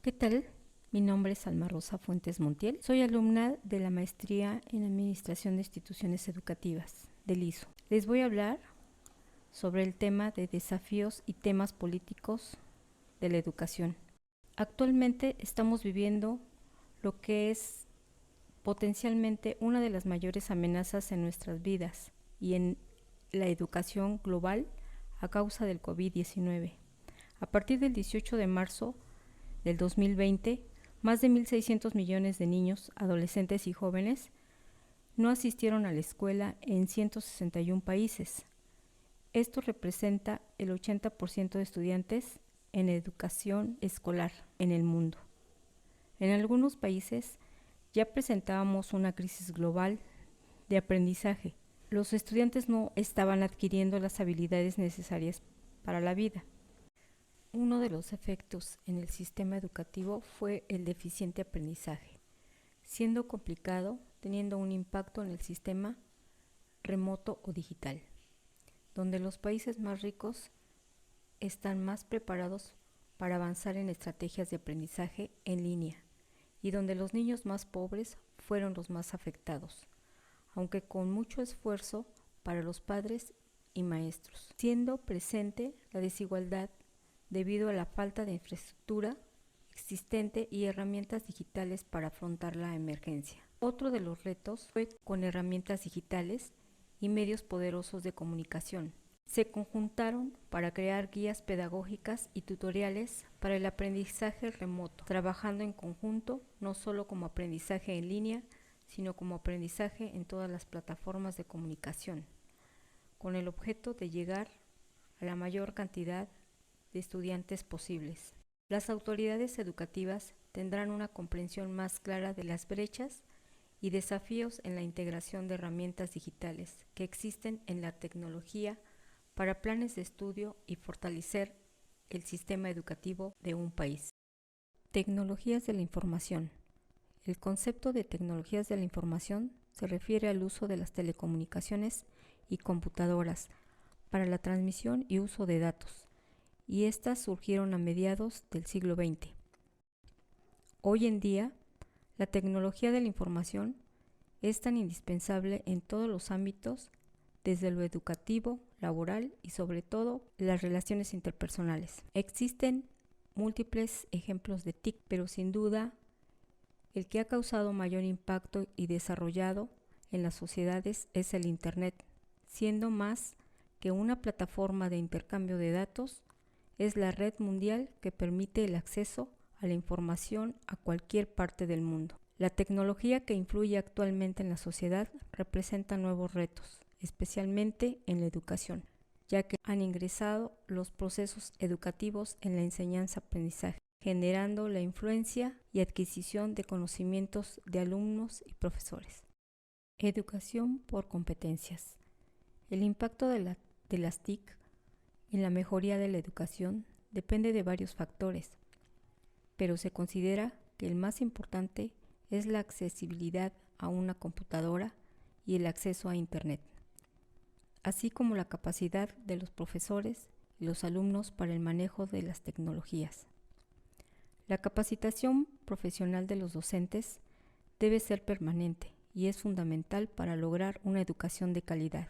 ¿Qué tal? Mi nombre es Alma Rosa Fuentes Montiel. Soy alumna de la Maestría en Administración de Instituciones Educativas del ISO. Les voy a hablar sobre el tema de desafíos y temas políticos de la educación. Actualmente estamos viviendo lo que es potencialmente una de las mayores amenazas en nuestras vidas y en la educación global a causa del COVID-19. A partir del 18 de marzo del 2020, más de 1.600 millones de niños, adolescentes y jóvenes no asistieron a la escuela en 161 países. Esto representa el 80% de estudiantes en educación escolar en el mundo. En algunos países ya presentábamos una crisis global de aprendizaje. Los estudiantes no estaban adquiriendo las habilidades necesarias para la vida. Uno de los efectos en el sistema educativo fue el deficiente aprendizaje, siendo complicado, teniendo un impacto en el sistema remoto o digital, donde los países más ricos están más preparados para avanzar en estrategias de aprendizaje en línea y donde los niños más pobres fueron los más afectados, aunque con mucho esfuerzo para los padres y maestros, siendo presente la desigualdad debido a la falta de infraestructura existente y herramientas digitales para afrontar la emergencia. Otro de los retos fue con herramientas digitales y medios poderosos de comunicación. Se conjuntaron para crear guías pedagógicas y tutoriales para el aprendizaje remoto, trabajando en conjunto no solo como aprendizaje en línea, sino como aprendizaje en todas las plataformas de comunicación, con el objeto de llegar a la mayor cantidad de estudiantes posibles. Las autoridades educativas tendrán una comprensión más clara de las brechas y desafíos en la integración de herramientas digitales que existen en la tecnología para planes de estudio y fortalecer el sistema educativo de un país. Tecnologías de la información. El concepto de tecnologías de la información se refiere al uso de las telecomunicaciones y computadoras para la transmisión y uso de datos, y estas surgieron a mediados del siglo XX. Hoy en día, la tecnología de la información es tan indispensable en todos los ámbitos, desde lo educativo, laboral y sobre todo las relaciones interpersonales. Existen múltiples ejemplos de TIC, pero sin duda el que ha causado mayor impacto y desarrollado en las sociedades es el Internet, siendo más que una plataforma de intercambio de datos, es la red mundial que permite el acceso a la información a cualquier parte del mundo. La tecnología que influye actualmente en la sociedad representa nuevos retos, especialmente en la educación, ya que han ingresado los procesos educativos en la enseñanza-aprendizaje, generando la influencia y adquisición de conocimientos de alumnos y profesores. Educación por competencias. El impacto de las TIC en la mejoría de la educación depende de varios factores, pero se considera que el más importante es la accesibilidad a una computadora y el acceso a Internet, así como la capacidad de los profesores y los alumnos para el manejo de las tecnologías. La capacitación profesional de los docentes debe ser permanente y es fundamental para lograr una educación de calidad.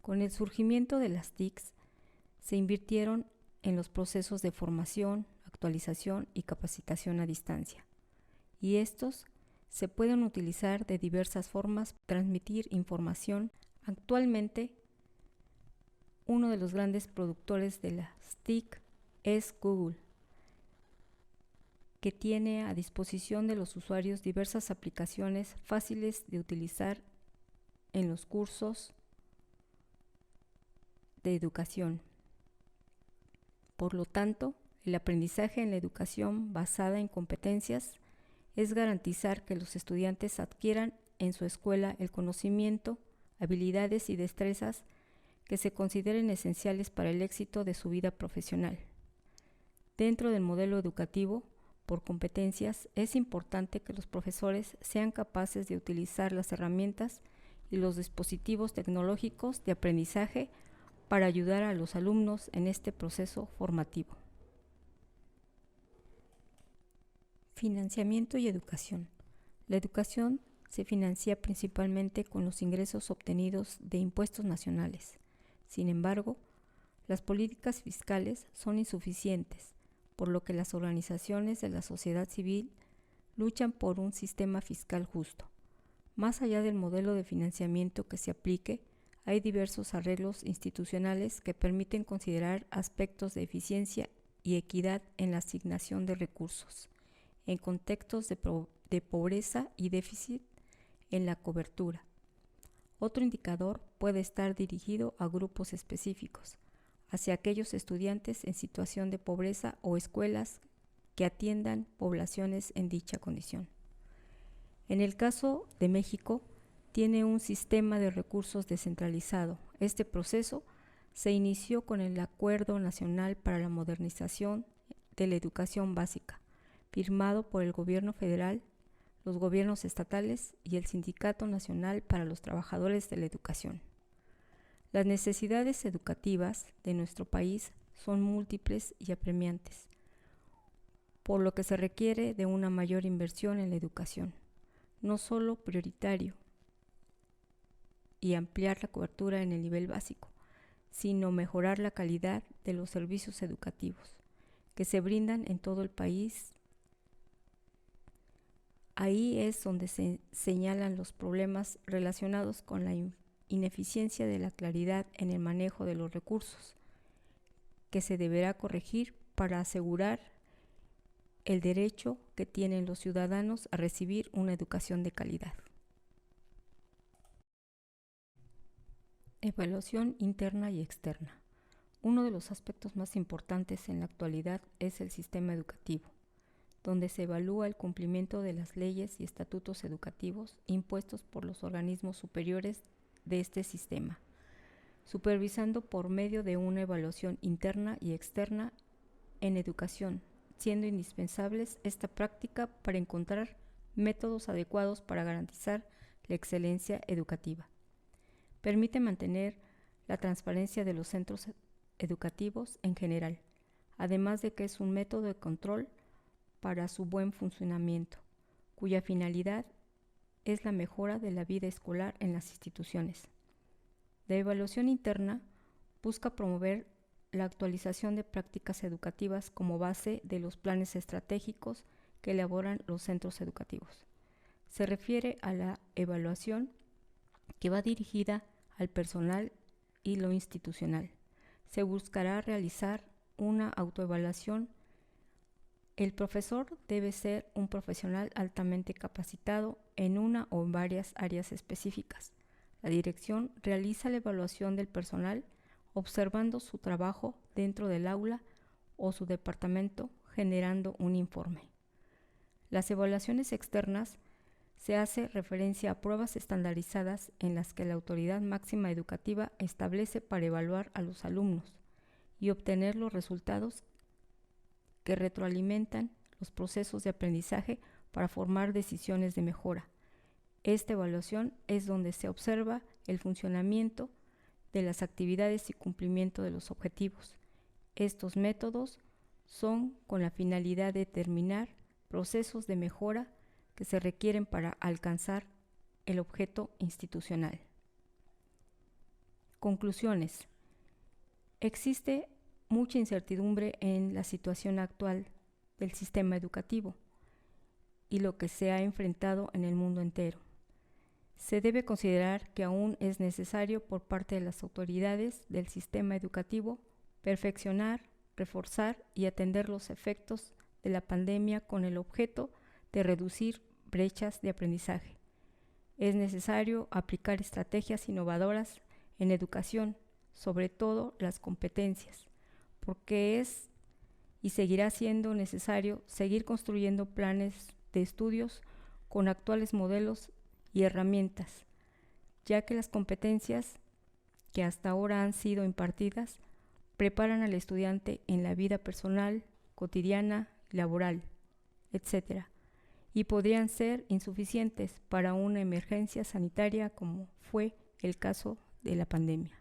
Con el surgimiento de las TICs, se invirtieron en los procesos de formación, actualización y capacitación a distancia, y estos se pueden utilizar de diversas formas para transmitir información. Actualmente, uno de los grandes productores de las TIC es Google, que tiene a disposición de los usuarios diversas aplicaciones fáciles de utilizar en los cursos de educación. Por lo tanto, el aprendizaje en la educación basada en competencias es garantizar que los estudiantes adquieran en su escuela el conocimiento, habilidades y destrezas que se consideren esenciales para el éxito de su vida profesional. Dentro del modelo educativo por competencias, es importante que los profesores sean capaces de utilizar las herramientas y los dispositivos tecnológicos de aprendizaje para ayudar a los alumnos en este proceso formativo. Financiamiento y educación. La educación se financia principalmente con los ingresos obtenidos de impuestos nacionales. Sin embargo, las políticas fiscales son insuficientes, por lo que las organizaciones de la sociedad civil luchan por un sistema fiscal justo. Más allá del modelo de financiamiento que se aplique, hay diversos arreglos institucionales que permiten considerar aspectos de eficiencia y equidad en la asignación de recursos, en contextos de pobreza y déficit en la cobertura. Otro indicador puede estar dirigido a grupos específicos, hacia aquellos estudiantes en situación de pobreza o escuelas que atiendan poblaciones en dicha condición. En el caso de México, tiene un sistema de recursos descentralizado. Este proceso se inició con el Acuerdo Nacional para la Modernización de la Educación Básica, firmado por el Gobierno Federal, los gobiernos estatales y el Sindicato Nacional para los Trabajadores de la Educación. Las necesidades educativas de nuestro país son múltiples y apremiantes, por lo que se requiere de una mayor inversión en la educación, no solo prioritario y ampliar la cobertura en el nivel básico, sino mejorar la calidad de los servicios educativos que se brindan en todo el país. Ahí es donde se señalan los problemas relacionados con la ineficiencia de la claridad en el manejo de los recursos, que se deberá corregir para asegurar el derecho que tienen los ciudadanos a recibir una educación de calidad. Evaluación interna y externa. Uno de los aspectos más importantes en la actualidad es el sistema educativo, donde se evalúa el cumplimiento de las leyes y estatutos educativos impuestos por los organismos superiores de este sistema, supervisando por medio de una evaluación interna y externa en educación, siendo indispensables esta práctica para encontrar métodos adecuados para garantizar la excelencia educativa. Permite mantener la transparencia de los centros educativos en general, además de que es un método de control para su buen funcionamiento, cuya finalidad es la mejora de la vida escolar en las instituciones. La evaluación interna busca promover la actualización de prácticas educativas como base de los planes estratégicos que elaboran los centros educativos. Se refiere a la evaluación que va dirigida al personal y lo institucional. Se buscará realizar una autoevaluación. El profesor debe ser un profesional altamente capacitado en una o en varias áreas específicas. La dirección realiza la evaluación del personal observando su trabajo dentro del aula o su departamento, generando un informe. Las evaluaciones externas se hace referencia a pruebas estandarizadas en las que la autoridad máxima educativa establece para evaluar a los alumnos y obtener los resultados que retroalimentan los procesos de aprendizaje para formar decisiones de mejora. Esta evaluación es donde se observa el funcionamiento de las actividades y cumplimiento de los objetivos. Estos métodos son con la finalidad de determinar procesos de mejora que se requieren para alcanzar el objeto institucional. Conclusiones. Existe mucha incertidumbre en la situación actual del sistema educativo y lo que se ha enfrentado en el mundo entero. Se debe considerar que aún es necesario por parte de las autoridades del sistema educativo perfeccionar, reforzar y atender los efectos de la pandemia con el objeto de reducir brechas de aprendizaje. Es necesario aplicar estrategias innovadoras en educación, sobre todo las competencias, porque es y seguirá siendo necesario seguir construyendo planes de estudios con actuales modelos y herramientas, ya que las competencias que hasta ahora han sido impartidas preparan al estudiante en la vida personal, cotidiana, laboral, etc., y podrían ser insuficientes para una emergencia sanitaria como fue el caso de la pandemia.